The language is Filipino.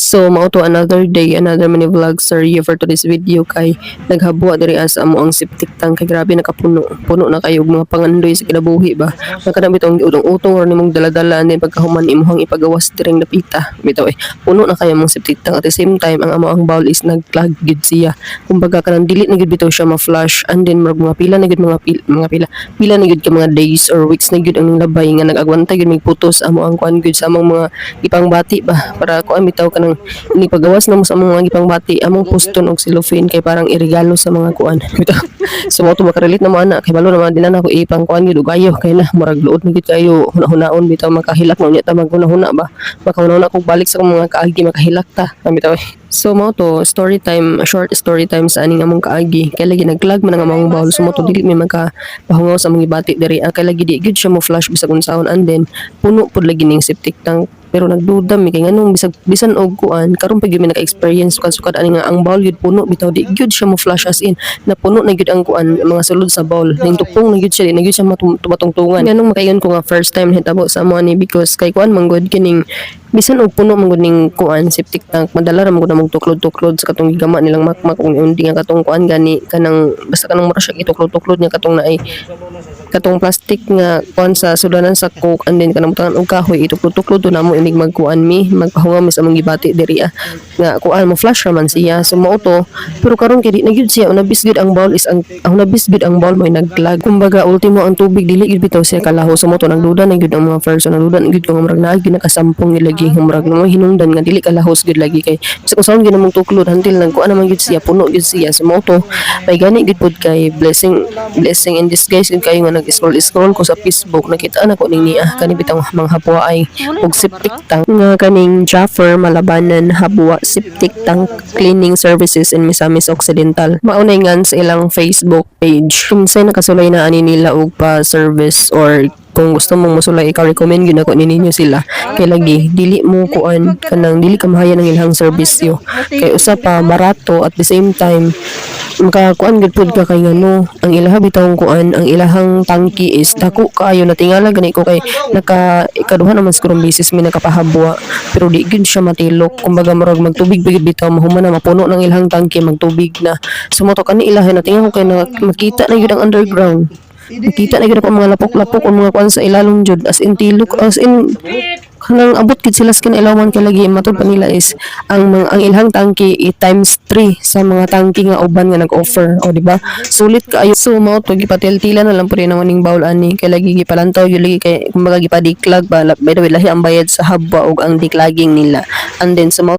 So mao to another day, another mini vlog serye for today's video kay naghabwa diri as amo ang septic tank kay grabe nakapuno. Puno na kayo og mga pangandoy sa kinabuhi ba. Nakadam bitong utong-utong or nimong dala-dala ni pagkahuman imuhang ipagawas diring napita. Bitaw puno na kayo mong septic tank at the same time ang amo ang bowl is nagclog gid siya. Kumbaga kanang dili na gid bitaw siya ma-flush and then mga pila na gid pila na gid ka mga days or weeks na gid ang labay nga nag-agwanta gid mig putos amo ang kuan gid sa among mga ipangbati ba para kuan bitaw kanang ini pagawas na mo sa mga gipang bati among poston og cellophane kay parang irigalo sa mga kuan so mo to makarelate na mo ana kay balo naman dinan ako ipang kuan gid ugayo kay na murag luod na gid kayo hunahunaon bitaw makahilak na unya ta maghunahuna ba makahunahuna kog balik sa mga kaagi makahilak ta bitaw so mo to story time, a short story time sa aning among kaagi kay lagi naglag man ang among bowl so mo to dili may magkapahungaw sa mga bati diri kay lagi di gid siya mo flash bisag unsaon and then puno pud lagi ning septic tank pero nagduda mi kay nganong bisan og kuan karon pa gyud mi naka-experience sukad ani nga ang bowl gyud puno bitaw di gyud siya mo flash as in na puno na gyud ang kuan mga sulod sa bowl ning tupong na gyud siya di na gyud siya matungtungan nganong makayon ko nga first time hitabo sa mo ni because kay kuan manggod kining bisan og puno manggod ning kuan septic tank madala ra manggod na tuklod-tuklod sa katong gigama nilang makmak ug undi nga katong kuan gani kanang basta kanang mura siya ituklod-tuklod nga katong naay katong plastic nga kuan sa sudanan sa coke and then kanang butangan og kahoy ituklod-tuklod to namo inig magkuan mi magpahungaw mi sa among gibati diri nga kuan mo flash ra man siya so mao to pero karon kay di na gyud siya unabis gyud ang bowl is ang unabis gyud ang bowl may naglag kumbaga ultimo ang tubig dili gyud bitaw siya kalaho so mao to nagduda na gyud ang mga person nagduda na gyud kung murag naa gyud nakasampong lagi murag mo hinungdan nga dili kalahos gyud lagi kay sa kung saan gyud namong tuklod until nang kuan naman gyud siya puno gyud siya so mao to may gani gyud pud kay blessing in disguise gyud kayo nga nag-scroll ko sa Facebook nakita na ko ning niya kani bitang mga hapwa ay og septic tank nga kaning Jaffer Malabanan Habwa Septic Tank Cleaning Services in Misamis Occidental maunay ngan sa ilang Facebook page kinsay nakasulay na ani nila og pa service or kung gusto mong masulay ika-recommend yun ako ninyo sila kay lagi dili mo kuan kanang dili ka mahaya ng ilang serbisyo kay usa pa barato at the same time makakuan gud pud ka kay ngano ang ilaha bitawng kuan ang ilahang tangki is dako kaayo natingala gani ko kay ikaduha naman siguro bisis mi nakapahabwa pero di gud siya matilok kumbaga murag magtubig bigid bitaw mahuman na mapuno ng ilahang tangki magtubig na sumoto kani ilaha natinga ko kay makita na gud ang underground nakita na gid ako mga lapok-lapok o mga kuan sa ilalong jud as in tilok as in kanang abot gid sila sa kinailawan kay lagi matud pa nila is ang ilhang tangki times 3 sa mga tangki nga uban nga nag-offer o di ba sulit kaayo so mao to gipatiltila na lang pud naman ning bowl ani kay lagi gipalantaw gyud lagi kay kumbaga gipadiklag ba by the way lahi ang bayad sa habwa ug ang diklagging nila and then sa